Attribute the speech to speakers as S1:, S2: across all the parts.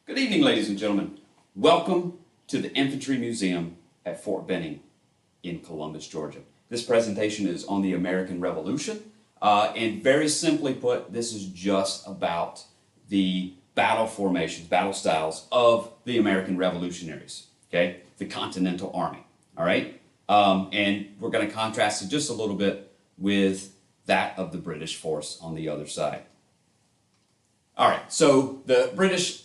S1: Good evening, ladies and gentlemen. Welcome to the Infantry Museum at Fort Benning in Columbus, Georgia. This presentation is on the American Revolution, and very simply put, this is just about the battle formations, battle styles of the American revolutionaries, okay? The Continental Army, all right? And we're going to contrast it just a little bit with that of the British force on the other side. All right, so the British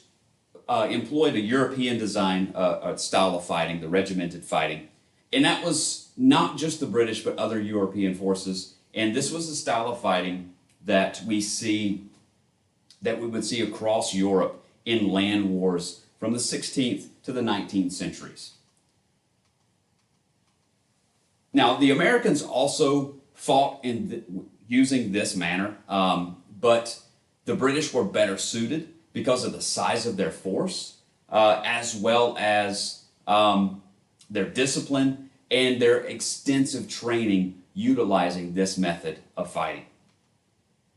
S1: employed a European design style of fighting, the regimented fighting. And that was not just the British, but other European forces. And this was the style of fighting that we would see across Europe in land wars from the 16th to the 19th centuries. Now, the Americans also fought using this manner, but the British were better suited because of the size of their force, as well as their discipline and their extensive training utilizing this method of fighting.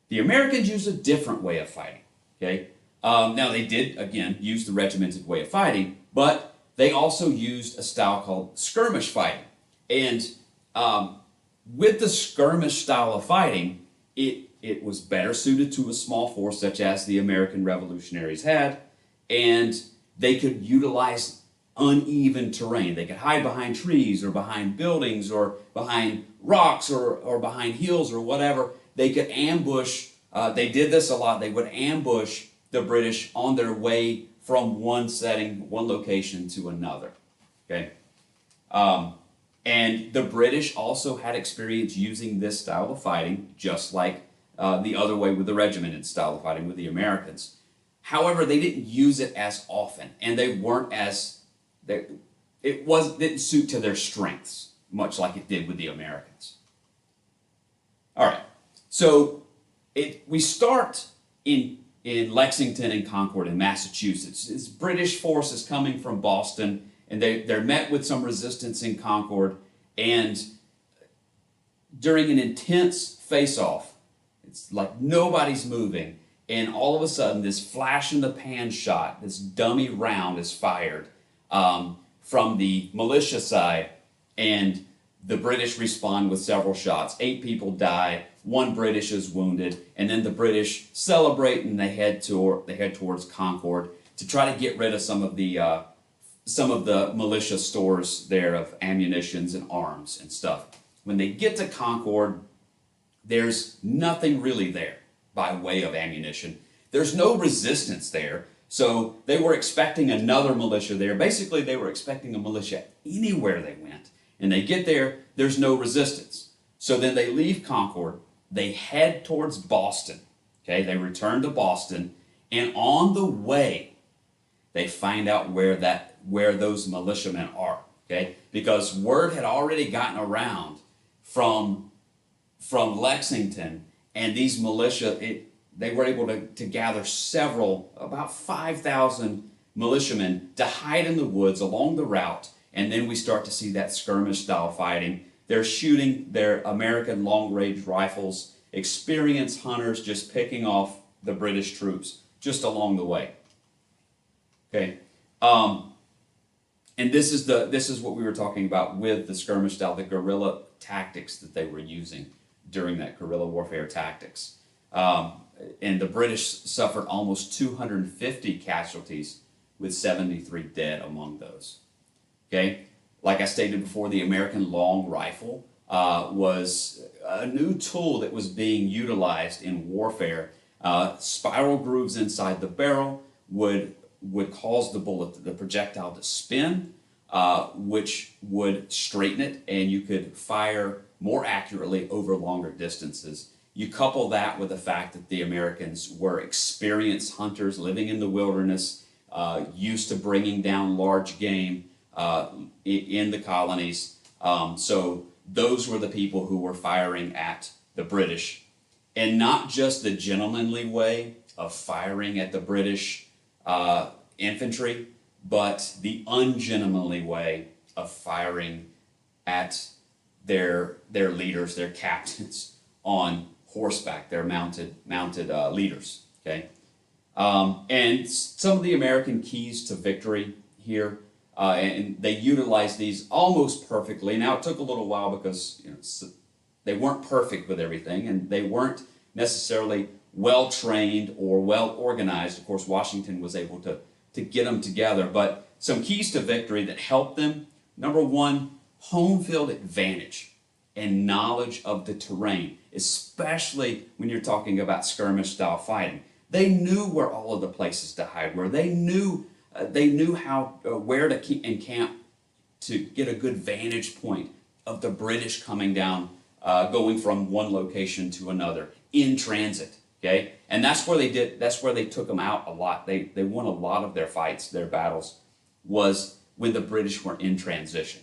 S1: The Americans used a different way of fighting. Okay, now they did again use the regimented way of fighting, but they also used a style called skirmish fighting. And with the skirmish style of fighting, it was better suited to a small force such as the American revolutionaries had, and they could utilize uneven terrain. They could hide behind trees or behind buildings or behind rocks or behind hills or whatever. They could ambush, they did this a lot, they would ambush the British on their way from one setting, one location to another. Okay? And the British also had experience using this style of fighting, just like the other way with the regimented style of fighting with the Americans. However, they didn't use it as often, and they weren't as didn't suit to their strengths, much like it did with the Americans. All right, so we start in Lexington and Concord in Massachusetts. This British force is coming from Boston, and they're met with some resistance in Concord, and during an intense face-off, it's like nobody's moving, and all of a sudden this flash in the pan shot, this dummy round is fired from the militia side, and the British respond with several shots. 8 people die, 1 British is wounded, and then the British celebrate and they head towards Concord to try to get rid of some of the militia stores there of ammunitions and arms and stuff. When they get to Concord, there's nothing really there by way of ammunition. There's no resistance there, so they were expecting another militia there. Basically, they were expecting a militia anywhere they went, and they get there, there's no resistance. So then they leave Concord, they head towards Boston. Okay, they return to Boston, and on the way, they find out where those militiamen are. Okay, because word had already gotten around from Lexington, and these militia, they were able to gather about 5,000 militiamen to hide in the woods along the route, and then we start to see that skirmish style fighting. They're shooting their American long-range rifles, experienced hunters just picking off the British troops just along the way. Okay, and this is what we were talking about with the skirmish style, the guerrilla tactics that they were using during that guerrilla warfare tactics. And the British suffered almost 250 casualties with 73 dead among those. Okay, like I stated before, the American long rifle was a new tool that was being utilized in warfare. Spiral grooves inside the barrel would cause the projectile to spin, which would straighten it, and you could fire more accurately over longer distances. You couple that with the fact that the Americans were experienced hunters living in the wilderness, used to bringing down large game in the colonies. So those were the people who were firing at the British. And not just the gentlemanly way of firing at the British infantry, but the ungentlemanly way of firing at their leaders, their captains on horseback, their mounted leaders. Okay, And some of the American keys to victory here, and they utilized these almost perfectly. Now it took a little while because they weren't perfect with everything, and they weren't necessarily well trained or well organized. Of course, Washington was able to get them together, but some keys to victory that helped them. Number one, home field advantage and knowledge of the terrain, especially when you're talking about skirmish style fighting. They knew where all of the places to hide were. They knew how where to encamp to get a good vantage point of the British coming down, going from one location to another in transit. Okay, and that's where they did. That's where they took them out a lot. They won a lot of their fights, their battles, was when the British were in transition.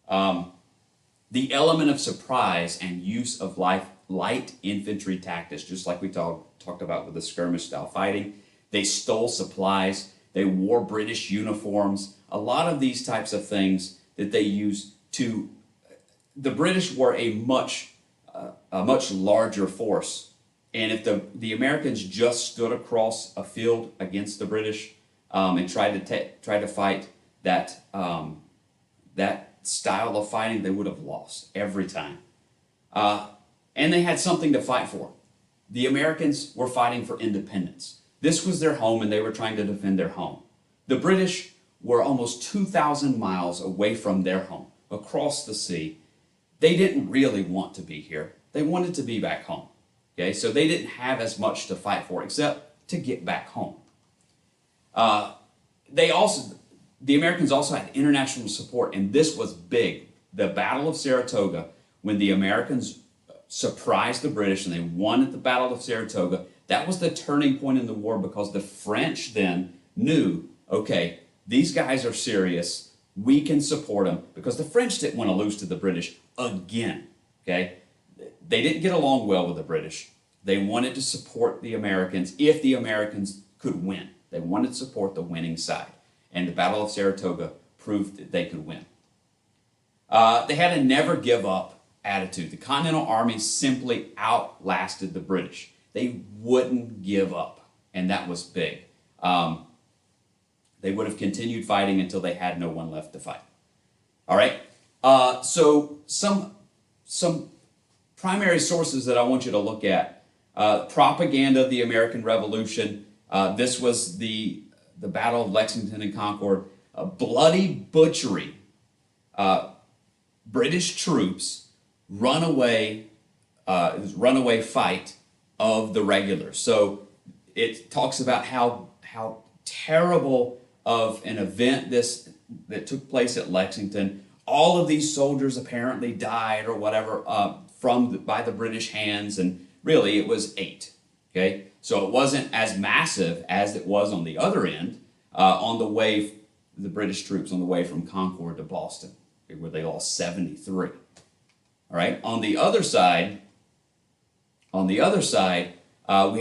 S1: The element of surprise and use of light infantry tactics, just like we talked about with the skirmish style fighting. They stole supplies. They wore British uniforms. A lot of these types of things that they used to. The British were a much larger force, and if the Americans just stood across a field against the British and tried to fight that style of fighting, they would have lost every time. And they had something to fight for. The Americans were fighting for independence. This was their home, and they were trying to defend their home. The British were almost 2,000 miles away from their home, across the sea. They didn't really want to be here. They wanted to be back home. Okay, so they didn't have as much to fight for except to get back home. The Americans also had international support, and this was big. The Battle of Saratoga, when the Americans surprised the British and they won at the Battle of Saratoga, that was the turning point in the war because the French then knew, okay, these guys are serious. We can support them, because the French didn't want to lose to the British again. Okay, they didn't get along well with the British. They wanted to support the Americans if the Americans could win. They wanted to support the winning side, and the Battle of Saratoga proved that they could win. They had a never give up attitude. The Continental Army simply outlasted the British. They wouldn't give up, and that was big. They would have continued fighting until they had no one left to fight. All right. So some primary sources that I want you to look at: propaganda of the American Revolution. This was the Battle of Lexington and Concord. Bloody butchery. British troops runaway fight of the regulars. So it talks about how terrible of an event that took place at Lexington. All of these soldiers apparently died or whatever by the British hands, and really it was 8. Okay, so it wasn't as massive as it was on the other end, the British troops on the way from Concord to Boston, where they lost 73. All right. On the other side, we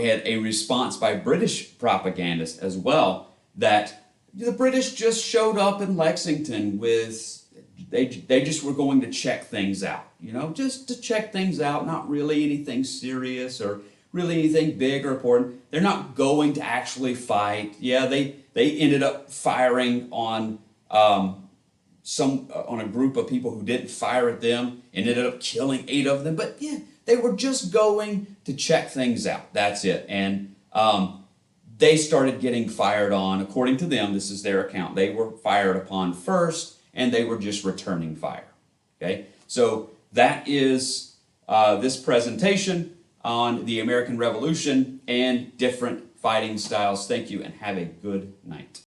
S1: had a response by British propagandists as well, that the British just showed up in Lexington they just were going to check things out, just to check things out, not really anything serious or really anything big or important. They're not going to actually fight. Yeah, they ended up firing on a group of people who didn't fire at them, and ended up killing 8 of them. But yeah, they were just going to check things out. That's it. And they started getting fired on. According to them, this is their account, they were fired upon first, and they were just returning fire. Okay, so that is this presentation on the American Revolution and different fighting styles. Thank you, and have a good night.